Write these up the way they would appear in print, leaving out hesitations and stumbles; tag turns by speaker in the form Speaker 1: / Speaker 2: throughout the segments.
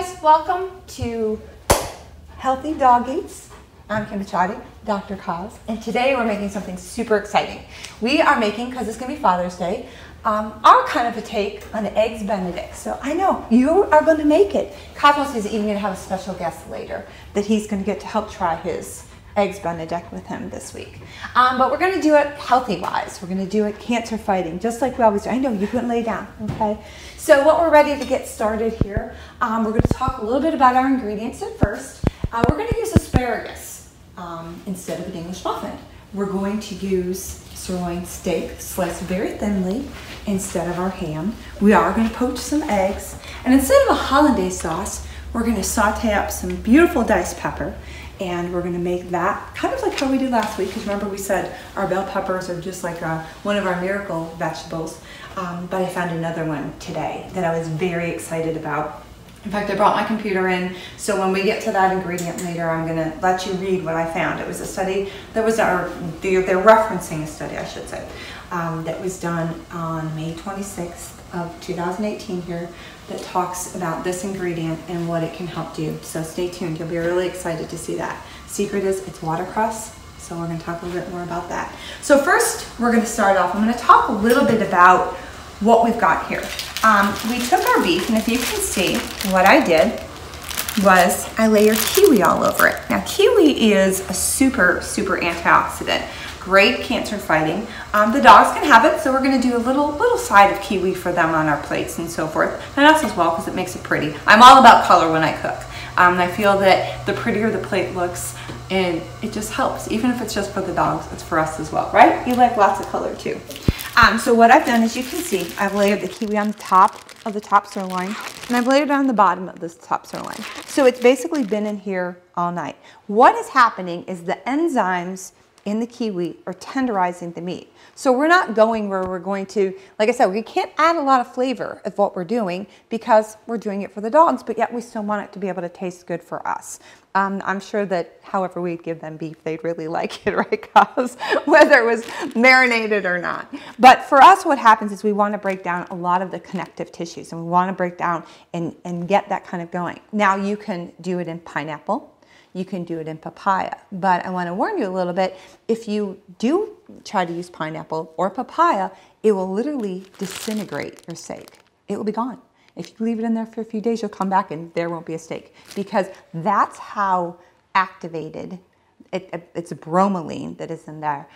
Speaker 1: guys, welcome to Healthy Dog Eats. I'm Kim Bichotti, Dr. Kaz, and today we're making something super exciting. We are making, because it's going to be Father's Day, our kind of a take on Eggs Benedict. So I know you are going to make it. Cosmos is even going to have a special guest later that he's going to get to help try his Eggs Benedict with him this week. But we're going to do it healthy-wise. We're going to do it cancer fighting, just like we always do. I know you couldn't lay down, okay? So what we're ready to get started here, we're going to talk a little bit about our ingredients at first. We're going to use asparagus instead of an English muffin. We're going to use sirloin steak sliced very thinly instead of our ham. We are going to poach some eggs. And instead of a hollandaise sauce, we're going to saute up some beautiful diced pepper. And we're going to make that kind of like how we did last week, because remember we said our bell peppers are just like one of our miracle vegetables. But I found another one today that I was very excited about. In fact, I brought my computer in, so when we get to that ingredient later, I'm going to let you read what I found. It was a study that was, they're referencing a study, I should say, that was done on May 26th of 2018 here, that talks about this ingredient and what it can help do. So stay tuned, you'll be really excited to see that. Secret is it's watercress, so we're going to talk a little bit more about that. So first, we're going to start off, I'm going to talk a little bit about what we've got here. We took our beef, and if you can see, what I did was I layered kiwi all over it. Now kiwi is a super, super antioxidant. Great cancer fighting. The dogs can have it, so we're going to do a little side of kiwi for them on our plates and so forth. And us as well, because it makes it pretty. I'm all about color when I cook. I feel that the prettier the plate looks, and it just helps. Even if it's just for the dogs, it's for us as well, right? You like lots of color too. So what I've done, as you can see, I've layered the kiwi on the top of the top sirloin, and I've layered it on the bottom of this top sirloin. So it's basically been in here all night. What is happening is the enzymes in the kiwi are tenderizing the meat. So we're not going where we're going to, like I said, we can't add a lot of flavor of what we're doing because we're doing it for the dogs, but yet we still want it to be able to taste good for us. I'm sure that however we give them beef, they'd really like it, right, because whether it was marinated or not. But for us, what happens is we want to break down a lot of the connective tissues, and we want to break down and get that kind of going. Now you can do it in pineapple. You can do it in papaya, but I want to warn you a little bit, if you do try to use pineapple or papaya, it will literally disintegrate your steak. It will be gone. If you leave it in there for a few days, you'll come back and there won't be a steak, because that's how activated, it's a bromelain that is in there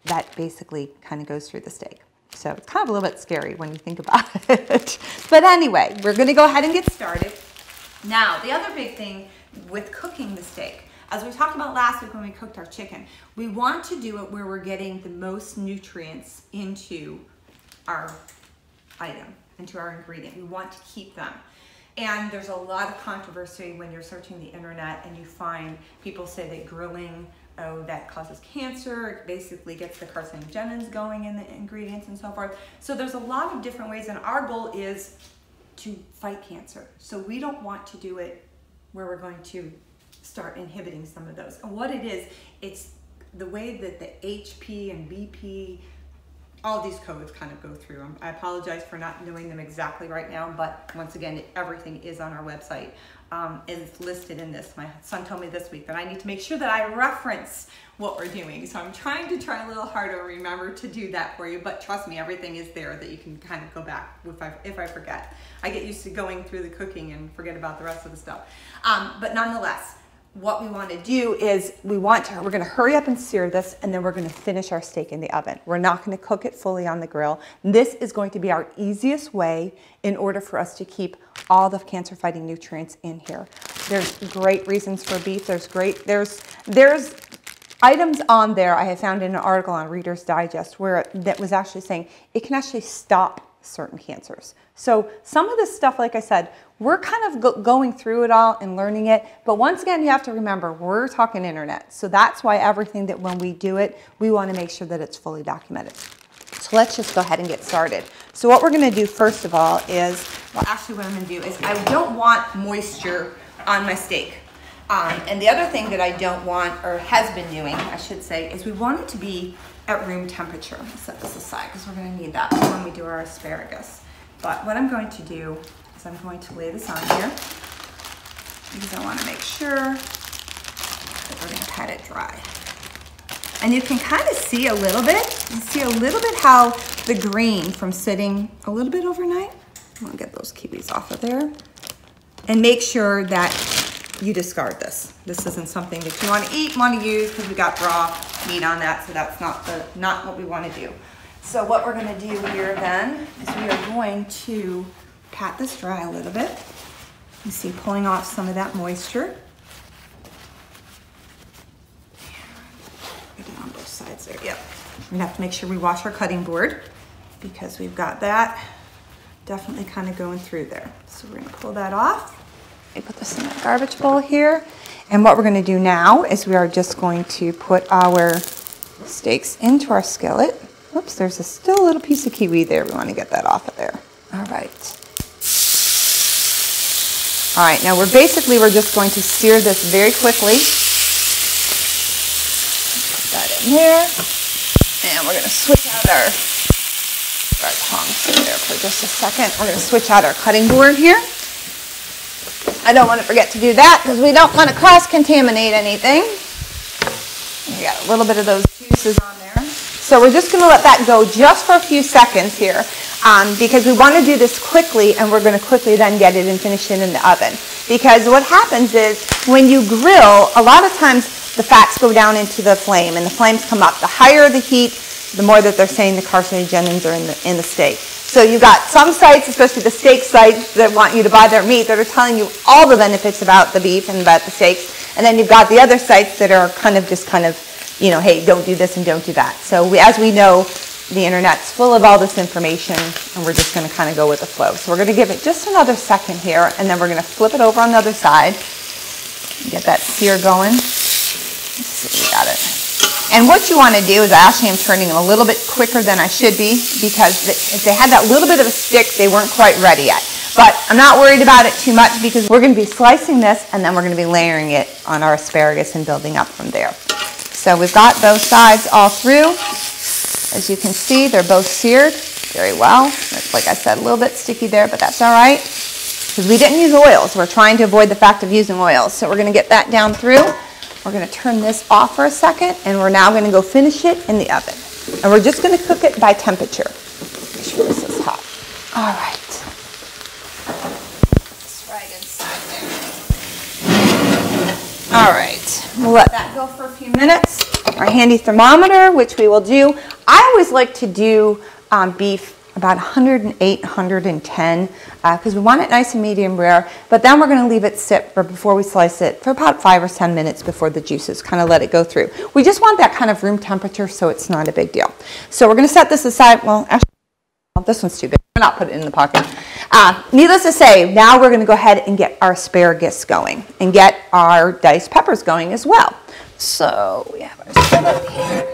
Speaker 1: that basically kind of goes through the steak. So it's kind of a little bit scary when you think about it. But anyway, we're going to go ahead and get started. Now, the other big thing with cooking the steak, as we talked about last week when we cooked our chicken, we want to do it where we're getting the most nutrients into our item, into our ingredient. We want to keep them. And there's a lot of controversy when you're searching the internet and you find people say that grilling, oh, that causes cancer, it basically gets the carcinogens going in the ingredients and so forth. So there's a lot of different ways, and our goal is to fight cancer. So we don't want to do it where we're going to start inhibiting some of those. And what it is, it's the way that the HP and BP, all these codes kind of go through. I apologize for not knowing them exactly right now, but once again, everything is on our website. It's listed in this. My son told me this week that I need to make sure that I reference what we're doing. So I'm trying to try a little harder and remember to do that for you, but trust me, everything is there that you can kind of go back if I forget. I get used to going through the cooking and forget about the rest of the stuff. But nonetheless, what we want to do is we're going to hurry up and sear this, and then we're going to finish our steak in the oven. We're not going to cook it fully on the grill. This is going to be our easiest way in order for us to keep all the cancer fighting nutrients in here. There's great reasons for beef. There's items on there I have found in an article on Reader's Digest that was actually saying it can actually stop certain cancers. So some of this stuff, like I said, we're kind of going through it all and learning it. But once again, you have to remember, we're talking internet. So that's why everything that when we do it, we want to make sure that it's fully documented. So let's just go ahead and get started. So what we're going to do first of all is, well, actually what I'm going to do is I don't want moisture on my steak. And the other thing that I don't want, or has been doing, I should say, is we want it to be at room temperature. Let's set this aside because we're going to need that when we do our asparagus. But what I'm going to do is I'm going to lay this on here. because I want to make sure that we're going to pat it dry. And you can kind of see a little bit. You see a little bit how the green from sitting a little bit overnight. I'm going to get those kiwis off of there. And make sure that you discard this. This isn't something that you want to eat, want to use, because we got raw meat on that, so that's not what we want to do. So what we're going to do here then is we are going to pat this dry a little bit. You see, pulling off some of that moisture. Get it on both sides there. Yep. We're going to have to make sure we wash our cutting board because we've got that definitely kind of going through there. So we're going to pull that off. I put this in a garbage bowl here. And what we're going to do now is we are just going to put our steaks into our skillet. Oops, there's still a little piece of kiwi there. We want to get that off of there. All right. All right, now we're just going to sear this very quickly. Put that in there. And we're going to switch out our tongs there for just a second. We're going to switch out our cutting board here. I don't want to forget to do that because we don't want to cross-contaminate anything. We got a little bit of those juices on there. So we're just going to let that go just for a few seconds here because we want to do this quickly, and we're going to quickly then get it and finish it in the oven. Because what happens is when you grill, a lot of times the fats go down into the flame and the flames come up. The higher the heat, the more that they're saying the carcinogens are in the steak. So you've got some sites, especially the steak sites, that want you to buy their meat, that are telling you all the benefits about the beef and about the steaks. And then you've got the other sites that are kind of, you know, hey, don't do this and don't do that. So as we know, the internet's full of all this information, and we're just going to kind of go with the flow. So we're going to give it just another second here, and then we're going to flip it over on the other side. Get that sear going. Let's see, we got it. And what you want to do is, actually, I'm turning them a little bit quicker than I should be, because if they had that little bit of a stick, they weren't quite ready yet. But I'm not worried about it too much because we're going to be slicing this, and then we're going to be layering it on our asparagus and building up from there. So we've got both sides all through. As you can see, they're both seared very well. It's, like I said, a little bit sticky there, but that's all right because we didn't use oils. We're trying to avoid the fact of using oils. So we're going to get that down through. We're going to turn this off for a second, and we're now going to go finish it in the oven. And we're just going to cook it by temperature. Make sure this is hot. All right. This right inside there. All right. We'll let that go for a few minutes. Our handy thermometer, which we will do. I always like to do beef about 108, 110, because we want it nice and medium rare, but then we're going to leave it sit before we slice it for about 5 or 10 minutes before the juices kind of let it go through. We just want that kind of room temperature, so it's not a big deal. So we're going to set this aside. Well, actually, this one's too big. We're not putting it in the pocket. Needless to say, now we're going to go ahead and get our asparagus going and get our diced peppers going as well. So we have our skillet here.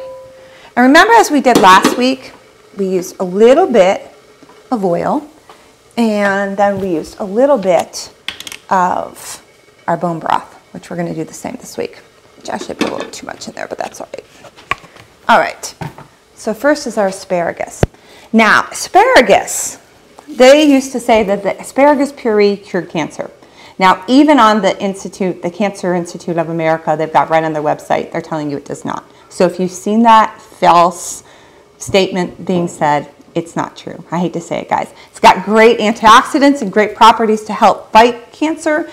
Speaker 1: And remember, as we did last week, we used a little bit of oil, and then we used a little bit of our bone broth, which we're going to do the same this week. Which actually put a little too much in there, but that's all right. All right. So first is our asparagus. Now, asparagus, they used to say that the asparagus puree cured cancer. Now, even on the Institute, the Cancer Institute of America, they've got right on their website, they're telling you it does not. So if you've seen that false statement being said, it's not true. I hate to say it, guys. It's got great antioxidants and great properties to help fight cancer,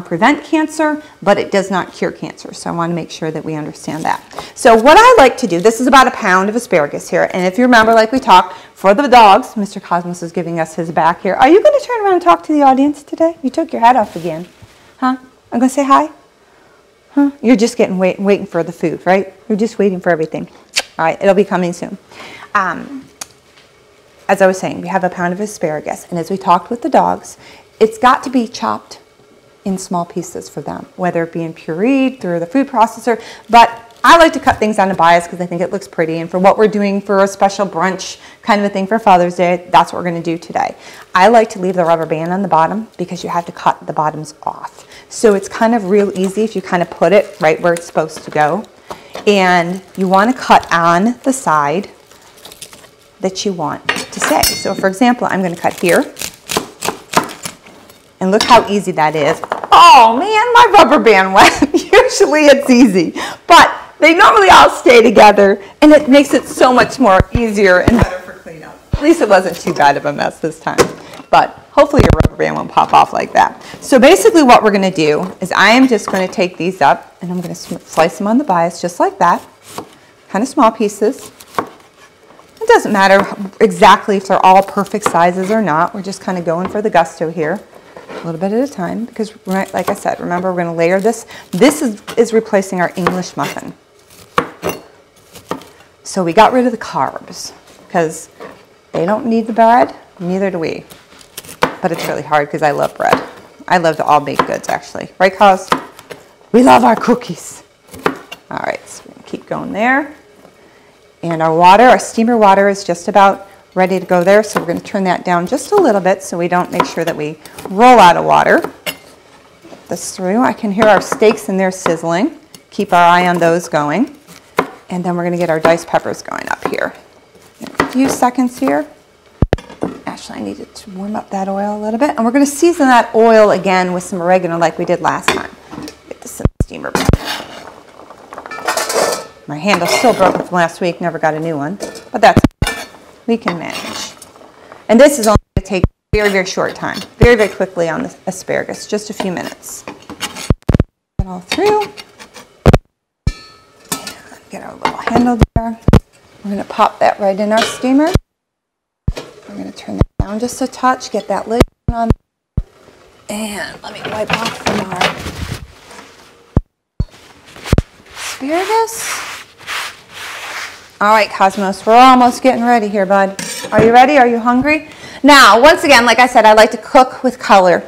Speaker 1: prevent cancer, but it does not cure cancer. So I want to make sure that we understand that. So what I like to do, this is about 1 pound of asparagus here. And if you remember, like we talked, for the dogs, Mr. Cosmos is giving us his back here. Are you going to turn around and talk to the audience today? You took your hat off again. Huh? I'm going to say hi? Huh? You're just waiting for the food, right? You're just waiting for everything. All right, it'll be coming soon. As I was saying, we have 1 pound of asparagus, and as we talked with the dogs, it's got to be chopped in small pieces for them, whether it be in pureed through the food processor, but I like to cut things on a bias because I think it looks pretty, and for what we're doing for a special brunch kind of a thing for Father's Day, that's what we're going to do today. I like to leave the rubber band on the bottom because you have to cut the bottoms off. So it's kind of real easy if you kind of put it right where it's supposed to go. And you want to cut on the side that you want to say. So for example, I'm going to cut here. And look how easy that is. Oh man, my rubber band went. Usually it's easy, but they normally all stay together, and it makes it so much more easier and better for cleanup. At least it wasn't too bad of a mess this time, but hopefully your rubber band won't pop off like that. So basically what we're going to do is I am just going to take these up, and I'm going to slice them on the bias just like that, kind of small pieces. It doesn't matter exactly if they're all perfect sizes or not. We're just kind of going for the gusto here, a little bit at a time, because like I said, remember we're going to layer this. This is replacing our English muffin. So we got rid of the carbs because they don't need the bread, neither do we. But it's really hard because I love bread. I love all baked goods actually. Right, Cos? We love our cookies. All right, so we're going to keep going there. And our water, our steamer water is just about ready to go there. So we're going to turn that down just a little bit so we don't make sure that we roll out of water. Get this through. I can hear our steaks in there sizzling. Keep our eye on those going. And then we're going to get our diced peppers going up here. A few seconds here. Actually, I needed to warm up that oil a little bit. And we're going to season that oil again with some oregano like we did last time. Get this in the steamer back. My handle's still broken from last week. Never got a new one. But that's okay. We can manage. And this is only going to take a very, very short time. Very, very quickly on the asparagus. Just a few minutes. Get it all through. Get our little handle there. We're going to pop that right in our steamer. We're going to turn that down just a touch, get that lid on. And let me wipe off from our asparagus. All right, Cosmos, we're almost getting ready here, bud. Are you ready? Are you hungry? Now, once again, like I said, I like to cook with color.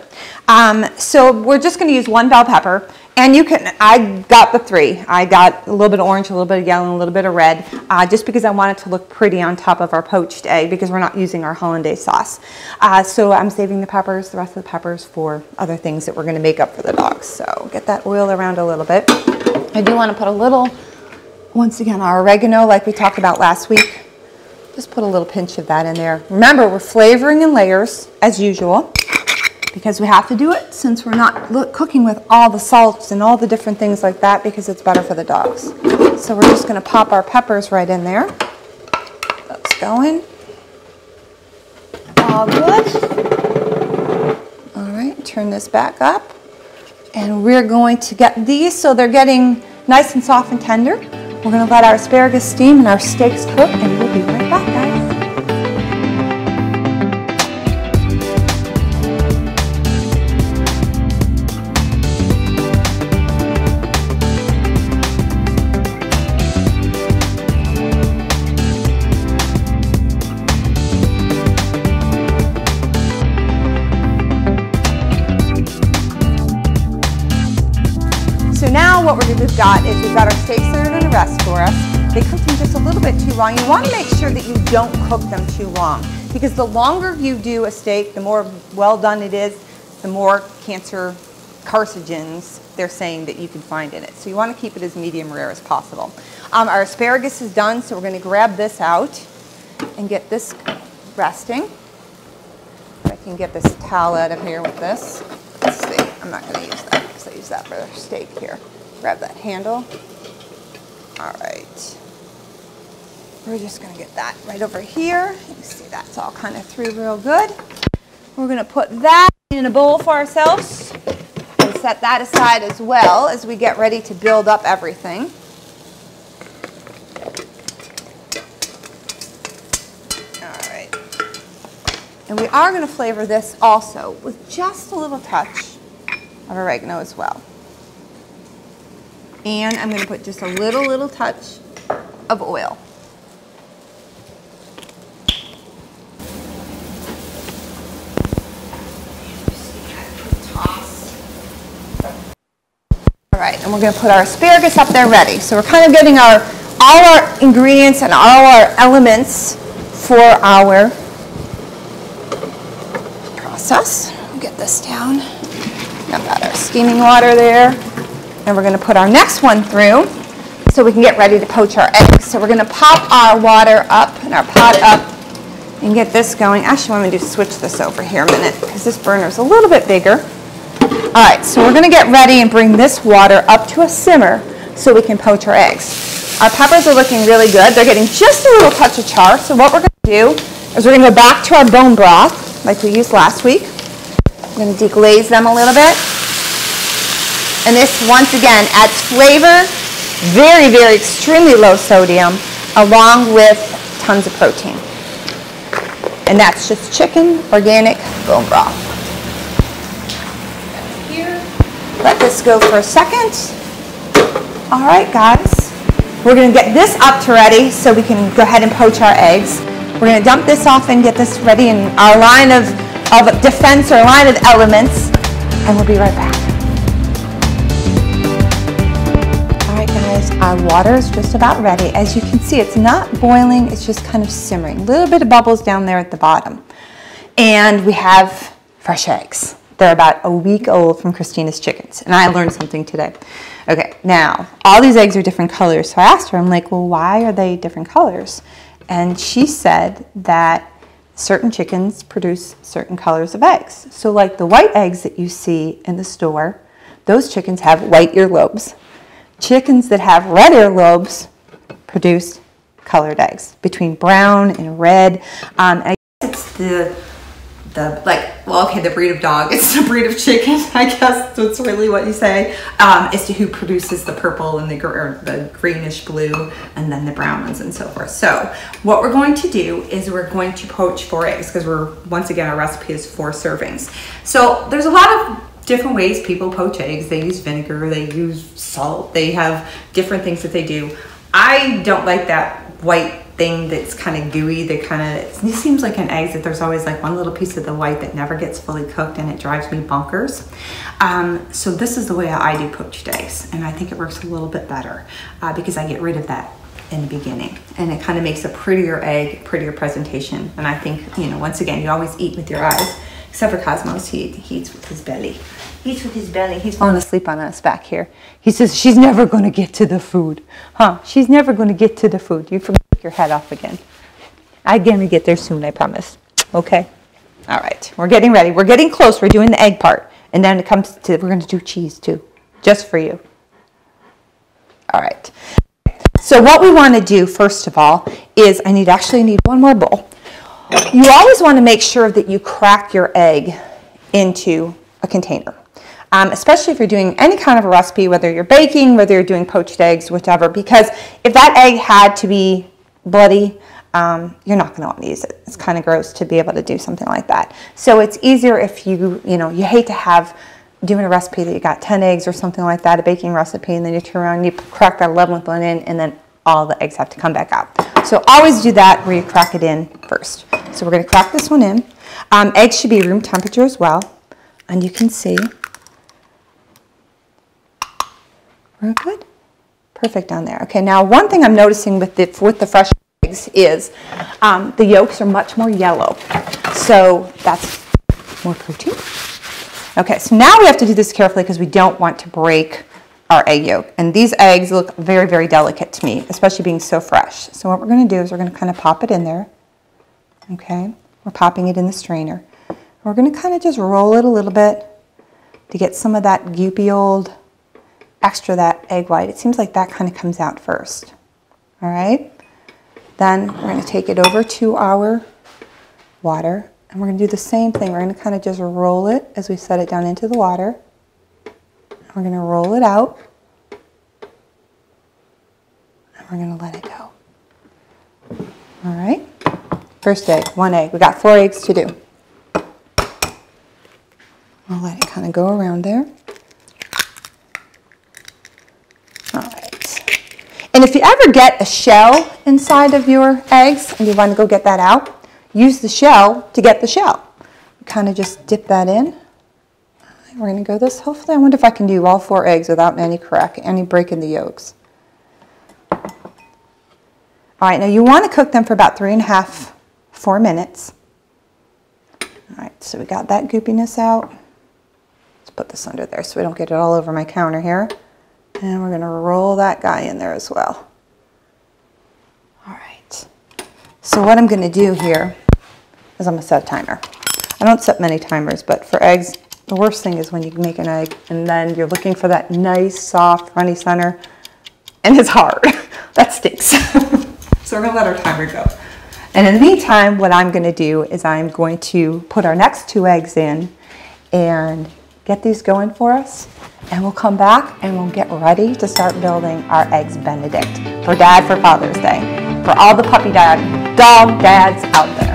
Speaker 1: So we're just going to use one bell pepper. And you can, I got the three. I got a little bit of orange, a little bit of yellow, and a little bit of red, just because I want it to look pretty on top of our poached egg because we're not using our hollandaise sauce. So I'm saving the peppers, the rest of the peppers, for other things that we're going to make up for the dogs. So get that oil around a little bit. I do want to put a little, once again, our oregano like we talked about last week. Just put a little pinch of that in there. Remember, we're flavoring in layers as usual, because we have to do it since we're not cooking with all the salts and all the different things like that because it's better for the dogs. So we're just going to pop our peppers right in there. That's going. All good. All right, turn this back up. And we're going to get these so they're getting nice and soft and tender. We're going to let our asparagus steam and our steaks cook, and we'll be right back, guys. Now what we've got is we've got our steaks that are going to rest for us. They cooked them just a little bit too long. You want to make sure that you don't cook them too long, because the longer you do a steak, the more well done it is, the more cancer carcinogens they're saying that you can find in it. So you want to keep it as medium rare as possible. Our asparagus is done, so we're going to grab this out and get this resting. I can get this towel out of here with this. Let's see. I'm not going to use that because I use that for the steak here. Grab that handle. All right. We're just going to get that right over here. You can see that's all kind of through real good. We're going to put that in a bowl for ourselves and set that aside as well as we get ready to build up everything. All right. And we are going to flavor this also with just a little touch of oregano as well. And I'm going to put just a little touch of oil. All right, and we're going to put our asparagus up there ready. So we're kind of getting all our ingredients and all our elements for our process. Get this down. I've got our steaming water there. And we're going to put our next one through so we can get ready to poach our eggs. So we're going to pop our water up and our pot up and get this going. Actually, I'm going to switch this over here a minute because this burner is a little bit bigger. All right, so we're gonna get ready and bring this water up to a simmer so we can poach our eggs. Our peppers are looking really good. They're getting just a little touch of char. So what we're gonna do is we're gonna go back to our bone broth like we used last week. We're gonna deglaze them a little bit. And this, once again, adds flavor, very, very extremely low sodium, along with tons of protein. And that's just chicken, organic bone broth. Here, let this go for a second. All right, guys, we're gonna get this up to ready so we can go ahead and poach our eggs. We're gonna dump this off and get this ready in our line of defense or line of elements, and we'll be right back. Our water is just about ready. As you can see, it's not boiling, it's just kind of simmering. A little bit of bubbles down there at the bottom. And we have fresh eggs. They're about a week old from Christina's chickens. And I learned something today. Okay, now, all these eggs are different colors. So I asked her, I'm like, well, why are they different colors? And she said that certain chickens produce certain colors of eggs. So like the white eggs that you see in the store, those chickens have white earlobes. Chickens that have red earlobes produce colored eggs between brown and red. I guess it's the breed of dog. It's the breed of chicken, I guess that's really what you say, as to who produces the purple and the greenish blue and then the brown ones and so forth. So what we're going to do is we're going to poach 4 eggs because once again, our recipe is 4 servings. So there's a lot of different ways people poach eggs. They use vinegar, they use salt, they have different things that they do. I don't like that white thing that's kind of gooey, it seems like an egg that there's always like one little piece of the white that never gets fully cooked, and it drives me bonkers. So this is the way I do poached eggs, and I think it works a little bit better because I get rid of that in the beginning, and it kind of makes a prettier egg, prettier presentation. And I think, once again, you always eat with your eyes. Except for Cosmos, he eats with his belly. Eats with his belly. He's falling asleep on us back here. He says, she's never going to get to the food. She's never going to get to the food. You forget your head off again. I'm going to get there soon, I promise. Okay? All right. We're getting ready. We're getting close. We're doing the egg part. And then we're going to do cheese too. Just for you. All right. So what we want to do, first of all, is I actually need one more bowl. You always want to make sure that you crack your egg into a container, especially if you're doing any kind of a recipe, whether you're baking, whether you're doing poached eggs, whichever, because if that egg had to be bloody, you're not going to want to use it. It's kind of gross to be able to do something like that. So it's easier if you hate to have doing a recipe that you got 10 eggs or something like that, a baking recipe, and then you turn around and you crack that 11th one in, and then all the eggs have to come back out. So always do that where you crack it in first. So we're going to crack this one in. Eggs should be room temperature as well. And you can see we're good. Perfect down there. Okay, now one thing I'm noticing with the fresh eggs is the yolks are much more yellow. So that's more protein. Okay, so now we have to do this carefully because we don't want to break our egg yolk. And these eggs look very, very delicate to me, especially being so fresh. So what we're going to do is we're going to kind of pop it in there. Okay, we're popping it in the strainer. We're going to kind of just roll it a little bit to get some of that goopy old extra, that egg white. It seems like that kind of comes out first. All right, then we're going to take it over to our water, and we're going to do the same thing. We're going to kind of just roll it as we set it down into the water. We're going to roll it out, and we're going to let it go. All right, first egg, 1 egg. We got 4 eggs to do. I'll let it kind of go around there. All right. And if you ever get a shell inside of your eggs and you want to go get that out, use the shell to get the shell. Kind of just dip that in. We're going to go this. Hopefully, I wonder if I can do all 4 eggs without any break in the yolks. All right, now you want to cook them for about 3.5, 4 minutes. All right, so we got that goopiness out. Let's put this under there so we don't get it all over my counter here. And we're going to roll that guy in there as well. All right, so what I'm going to do here is I'm going to set a timer. I don't set many timers, but for eggs, The worst thing is when you make an egg and then you're looking for that nice, soft, runny center, and it's hard. That stinks. So we're gonna let our timer go. And in the meantime, what I'm gonna do is I'm going to put our next 2 eggs in and get these going for us. And we'll come back and we'll get ready to start building our Eggs Benedict for Dad for Father's Day. For all the puppy dog dads out there.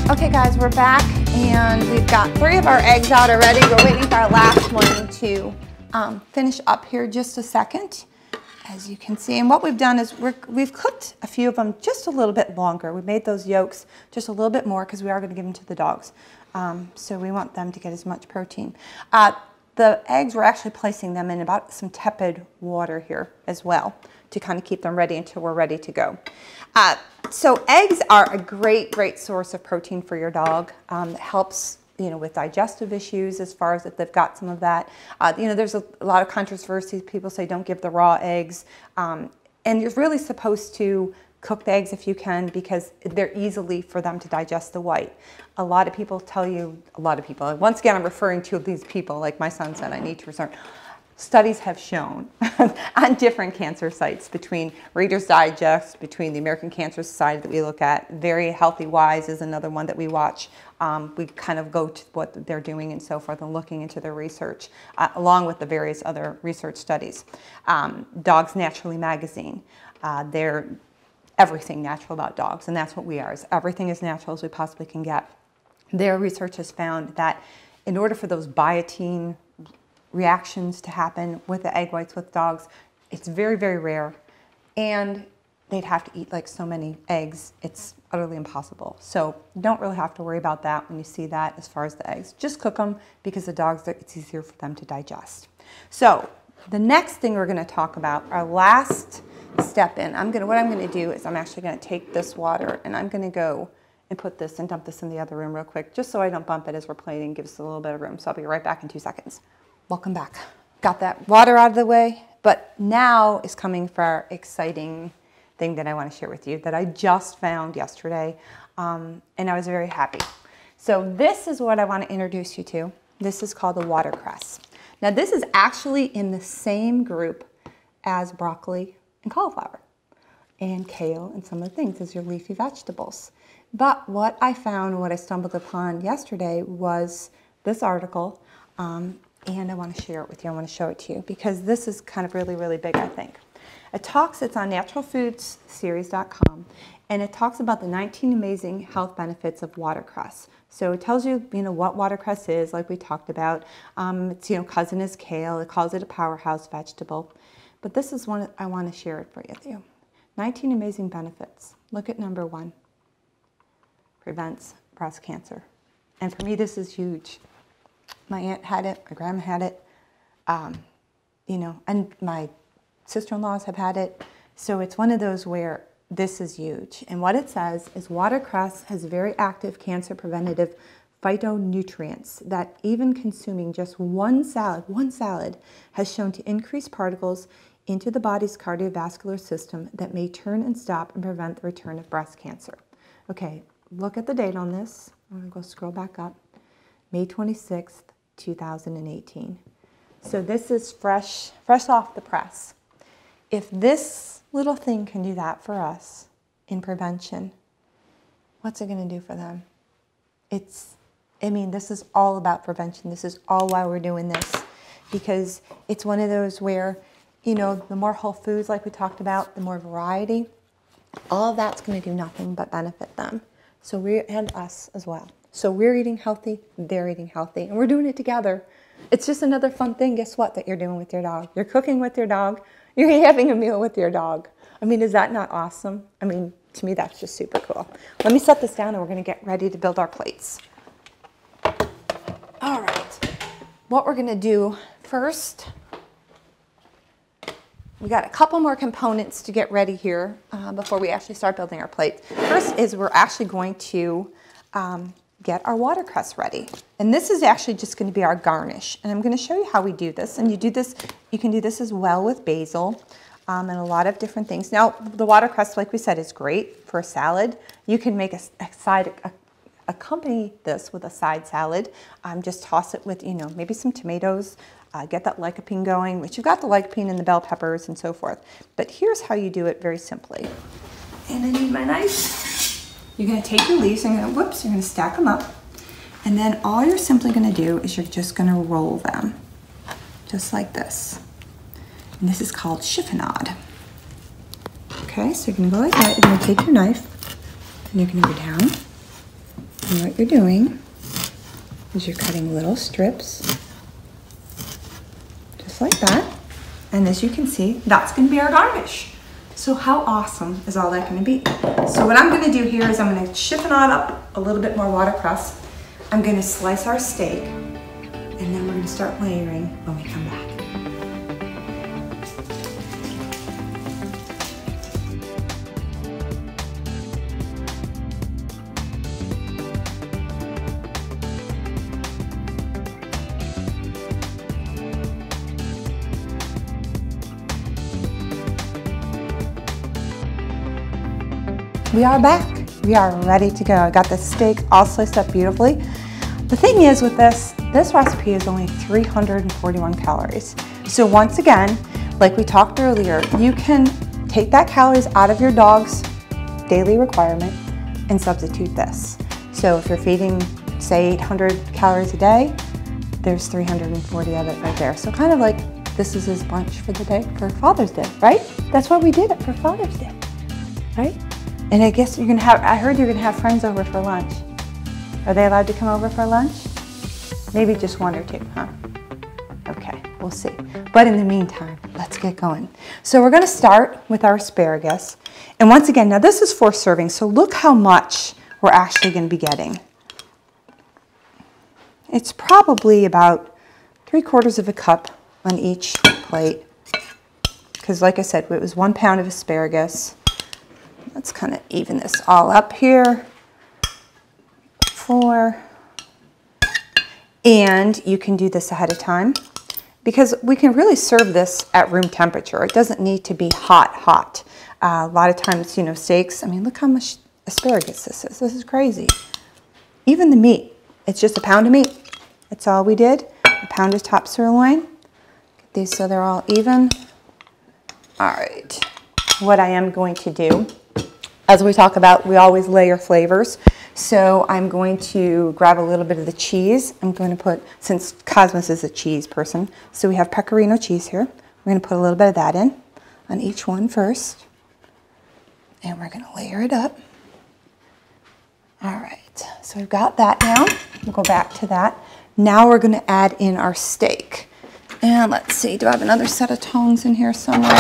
Speaker 1: Okay guys, we're back and we've got 3 of our eggs out already. We're waiting for our last one to finish up here just a second, as you can see. And what we've done is we've cooked a few of them just a little bit longer. We made those yolks just a little bit more because we are going to give them to the dogs. So we want them to get as much protein. The eggs, we're actually placing them in about some tepid water here as well to kind of keep them ready until we're ready to go. So eggs are a great source of protein for your dog. It helps, with digestive issues as far as if they've got some of that. There's a lot of controversy. People say don't give the raw eggs. And you're really supposed to cook the eggs if you can because they're easily for them to digest the white. A lot of people tell you, once again, I'm referring to these people, like my son said, I need to return. Studies have shown on different cancer sites, between Reader's Digest, between the American Cancer Society that we look at, Very Healthy Wise is another one that we watch. We kind of go to what they're doing and so forth and looking into their research, along with the various other research studies. Dogs Naturally magazine, they're everything natural about dogs, and that's what we are, is everything as natural as we possibly can get. Their research has found that in order for those biotin reactions to happen with the egg whites with dogs, it's very rare, and they'd have to eat like so many eggs, it's utterly impossible. So you don't really have to worry about that when you see that as far as the eggs. Just cook them because the dogs, it's easier for them to digest. So the next thing we're going to talk about, our last step in, what I'm going to do is I'm actually going to take this water and I'm going to go and put this and dump this in the other room real quick, just so I don't bump it as we're plating, gives us a little bit of room. So I'll be right back in 2 seconds. Welcome back. Got that water out of the way, but now is coming for our exciting thing that I want to share with you that I just found yesterday, and I was very happy. So this is what I want to introduce you to. This is called the watercress. Now this is actually in the same group as broccoli and cauliflower and kale and some of the things as your leafy vegetables. But what I found, what I stumbled upon yesterday was this article, and I want to share it with you. I want to show it to you because this is kind of really big, I think. It's on naturalfoodsseries.com, and it talks about the 19 amazing health benefits of watercress. So it tells you, what watercress is, like we talked about. It's, cousin is kale. It calls it a powerhouse vegetable. But this is one I want to share it with you. 19 amazing benefits. Look at number 1. Prevents breast cancer. And for me, this is huge. My aunt had it, my grandma had it, and my sister-in-laws have had it. So it's one of those where this is huge. And what it says is watercress has very active cancer preventative phytonutrients that even consuming just one salad has shown to increase particles into the body's cardiovascular system that may turn and stop and prevent the return of breast cancer. Okay, look at the date on this. I'm going to go scroll back up. May 26th, 2018. So this is fresh off the press. If this little thing can do that for us in prevention, what's it going to do for them? This is all about prevention. This is all why we're doing this, because it's one of those where, the more whole foods like we talked about, the more variety, all of that's going to do nothing but benefit them. So and us as well. So we're eating healthy, they're eating healthy, and we're doing it together. It's just another fun thing, guess what, that you're doing with your dog. You're cooking with your dog. You're having a meal with your dog. Is that not awesome? To me, that's just super cool. Let me set this down and we're going to get ready to build our plates. All right. What we're going to do first, we got a couple more components to get ready here before we actually start building our plates. First is we're actually going to get our watercress ready. And this is actually just going to be our garnish. And I'm going to show you how we do this. And you can do this as well with basil and a lot of different things. Now, the watercress, like we said, is great for a salad. You can make accompany this with a side salad. Just toss it with, maybe some tomatoes. Get that lycopene going, which you've got the lycopene and the bell peppers and so forth. But here's how you do it very simply. And I need my knife. You're going to take your leaves and you're going to stack them up. And then all you're simply going to do is you're just going to roll them, just like this. And this is called chiffonade. Okay, so you're going to go like that. You're going to take your knife and you're going to go down. And what you're doing is you're cutting little strips, just like that. And as you can see, that's going to be our garnish. So how awesome is all that going to be? So what I'm going to do here is I'm going to chiffonade up a little bit more watercress. I'm going to slice our steak, and then we're going to start layering when we come back. We are back. We are ready to go. I got the steak all sliced up beautifully. The thing is with this recipe is only 341 calories. So once again, like we talked earlier, you can take that calories out of your dog's daily requirement and substitute this. So if you're feeding, say, 800 calories a day, there's 340 of it right there. So kind of like this is his brunch for the day, for Father's Day, right? That's why we did it for Father's Day, right? And I guess you're gonna have, I heard you're gonna have friends over for lunch. Are they allowed to come over for lunch? Maybe just one or two, huh? Okay, we'll see. But in the meantime, let's get going. So we're gonna start with our asparagus. And once again, now this is 4 servings, so look how much we're actually gonna be getting. It's probably about 3/4 of a cup on each plate. Because like I said, it was 1 pound of asparagus. Let's kind of even this all up here. 4. And you can do this ahead of time because we can really serve this at room temperature. It doesn't need to be hot. A lot of times, steaks, I mean, look how much asparagus this is. This is crazy. Even the meat, it's just a pound of meat. That's all we did. A pound of top sirloin. Get these so they're all even. All right. What I am going to do, as we talk about, we always layer flavors. So I'm going to grab a little bit of the cheese. I'm going to put, since Cosmos is a cheese person, so we have pecorino cheese here. We're going to put a little bit of that in on each one first. And we're going to layer it up. All right, so we've got that now. We'll go back to that. Now we're going to add in our steak. And let's see, do I have another set of tongs in here somewhere?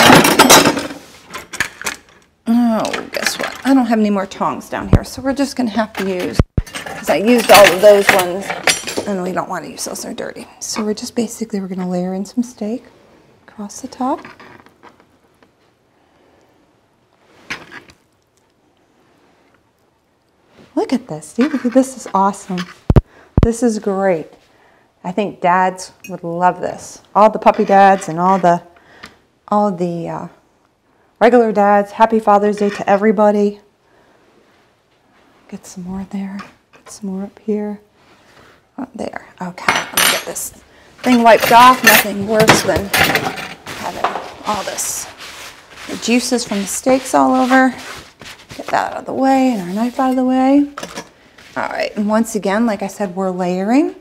Speaker 1: Oh, guess what? I don't have any more tongs down here, so we're just going to have to use, because I used all of those ones, and we don't want to use those, they're dirty. So we're just basically, we're going to layer in some steak across the top. Look at this. See, this is awesome. This is great. I think dads would love this. All the puppy dads and all the regular dads. Happy Father's Day to everybody. Get some more there. Get some more up here. Oh, there. Okay, let me get this thing wiped off. Nothing worse than having all this, the juices from the steaks all over. Get that out of the way and our knife out of the way. All right, and once again, like I said, we're layering.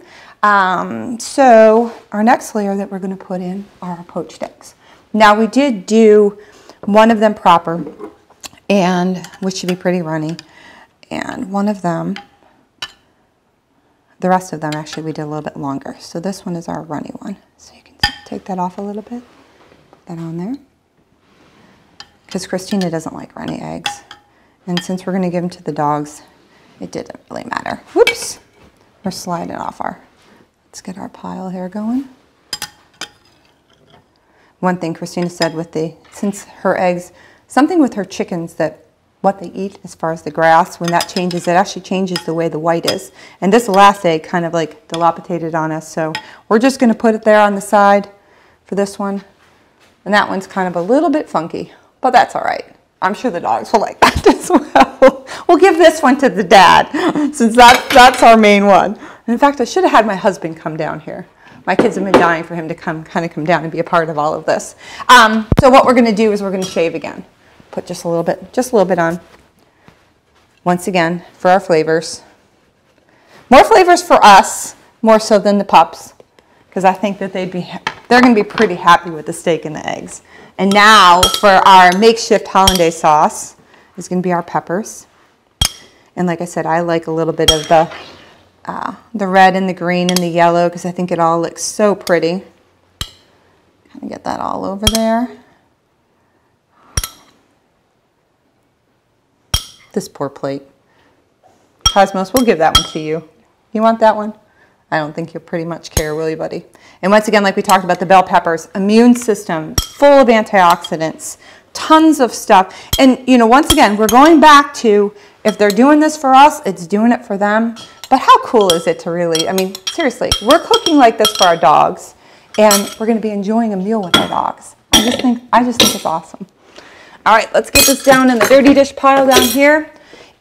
Speaker 1: So our next layer that we're going to put in are our poached eggs. Now we did do one of them proper, and which should be pretty runny, and one of them, the rest of them actually we did a little bit longer. So this one is our runny one. So you can take that off a little bit, put that on there, because Christina doesn't like runny eggs. And since we're going to give them to the dogs, it didn't really matter. Whoops! We're sliding off our, let's get our pile here going. One thing Christina said with since her eggs, something with her chickens that what they eat as far as the grass. When that changes, it actually changes the way the white is. And this last egg kind of like dilapidated on us, so we're just going to put it there on the side for this one. And that one's kind of a little bit funky, but that's all right. I'm sure the dogs will like that as well. We'll give this one to the dad, since that's our main one. And in fact, I should have had my husband come down here. My kids have been dying for him to come down and be a part of all of this. So what we're going to do is we're going to shave again. Put just a little bit on. Once again, for our flavors. More flavors for us, more so than the pups, because I think that they're going to be pretty happy with the steak and the eggs. And now for our makeshift hollandaise sauce is going to be our peppers. And like I said, I like a little bit of the red and the green and the yellow because I think it all looks so pretty. Kind of get that all over there. This poor plate. Cosmos, we'll give that one to you. You want that one? I don't think you'll pretty much care, will you, buddy? And once again, like we talked about the bell peppers, immune system, full of antioxidants, tons of stuff. And, you know, once again, we're going back to, if they're doing this for us, it's doing it for them. But how cool is it to really, I mean, seriously, we're cooking like this for our dogs, and we're going to be enjoying a meal with our dogs. I just think it's awesome. All right, let's get this down in the dirty dish pile down here.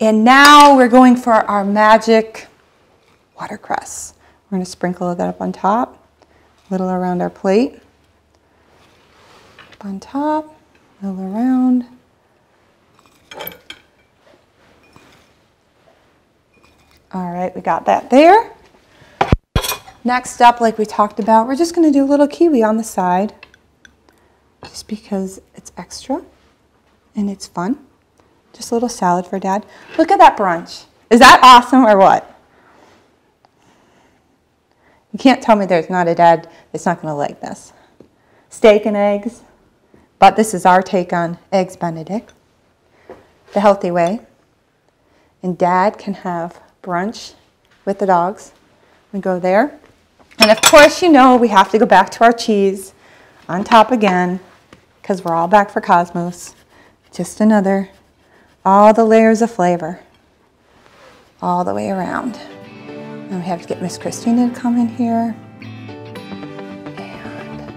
Speaker 1: And now we're going for our magic watercress. We're going to sprinkle that up on top, a little around our plate. Up on top, a little around. All right, we got that there. Next up, like we talked about, we're just going to do a little kiwi on the side, just because it's extra and it's fun. Just a little salad for Dad. Look at that brunch. Is that awesome or what? You can't tell me there's not a dad that's not going to like this. Steak and eggs, but this is our take on Eggs Benedict, the healthy way. And Dad can have brunch with the dogs. We go there. And of course, you know, we have to go back to our cheese on top again, because we're all back for Cosmos. Just another, all the layers of flavor, all the way around. And we have to get Miss Christina to come in here. And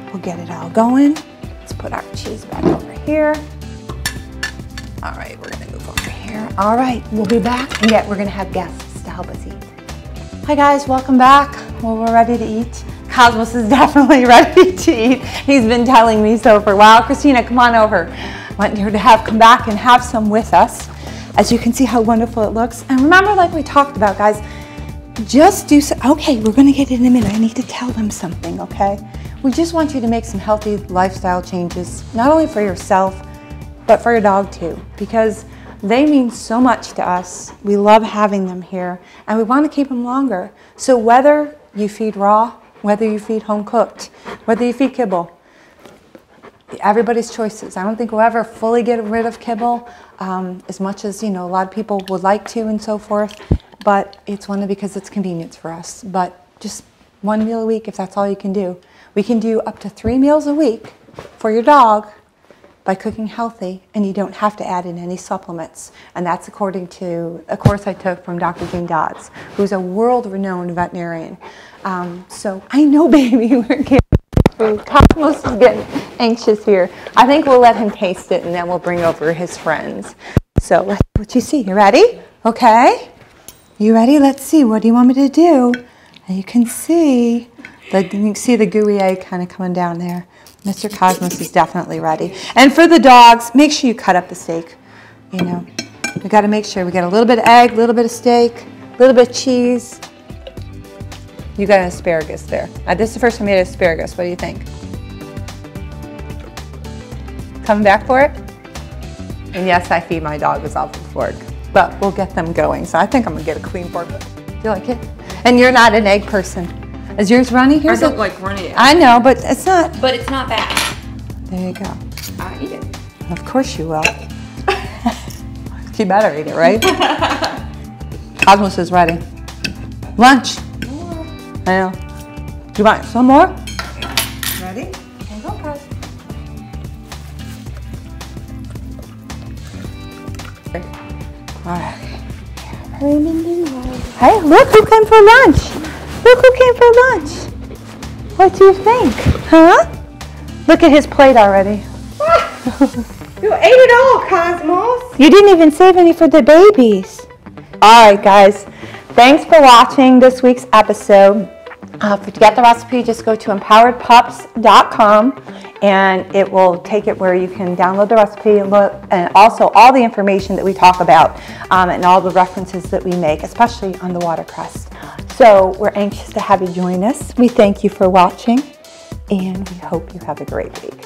Speaker 1: we'll get it all going. Let's put our cheese back over here. All right, we're gonna move over here. All right, we'll be back, and yet we're gonna have guests to help us eat. Hi guys, welcome back. Well, we're ready to eat. Cosmos is definitely ready to eat. He's been telling me so for a while. Christina, come on over. I want her to come back and have some with us. As you can see how wonderful it looks. And remember, like we talked about, guys, just do so. Okay, we're gonna get it in a minute. I need to tell them something, okay? We just want you to make some healthy lifestyle changes, not only for yourself, but for your dog too, because they mean so much to us. We love having them here, and we want to keep them longer. So whether you feed raw, whether you feed home cooked, whether you feed kibble, everybody's choices. I don't think we'll ever fully get rid of kibble as much as, you know, a lot of people would like to and so forth, but it's because it's convenience for us. But just one meal a week, if that's all you can do. We can do up to 3 meals a week for your dog by cooking healthy, and you don't have to add in any supplements. And that's according to a course I took from Dr. Jean Dodds, who's a world-renowned veterinarian. So I know, baby, we're getting food. Cosmos is getting anxious here. I think we'll let him taste it, and then we'll bring over his friends. So let's see what you see. You ready? Okay. You ready? Let's see. What do you want me to do? And you can see the gooey egg kind of coming down there. Mr. Cosmos is definitely ready. And for the dogs, make sure you cut up the steak. You know, we got to make sure we get a little bit of egg, a little bit of steak, a little bit of cheese. You got an asparagus there. This is the first time I made asparagus. What do you think? Coming back for it? And yes, I feed my dog with off the fork, but we'll get them going. So I think I'm gonna get a clean fork. Do you like it? And you're not an egg person. Is yours runny? I
Speaker 2: don't like runny eggs.
Speaker 1: I know, but it's not.
Speaker 2: But it's not bad.
Speaker 1: There you go.
Speaker 2: I'll eat it.
Speaker 1: Of course you will. You better eat it, right? Cosmos is ready. Lunch.
Speaker 2: More.
Speaker 1: I know. Do you want some more? Ready? And go, Cos. Hey, look who came for lunch. Look who came for lunch. What do you think? Huh? Look at his plate already.
Speaker 2: You ate it all, Cosmos.
Speaker 1: You didn't even save any for the babies. All right, guys. Thanks for watching this week's episode. To get the recipe, just go to empoweredpups.com and it will take it where you can download the recipe and also all the information that we talk about and all the references that we make, especially on the watercress. So we're anxious to have you join us. We thank you for watching and we hope you have a great week.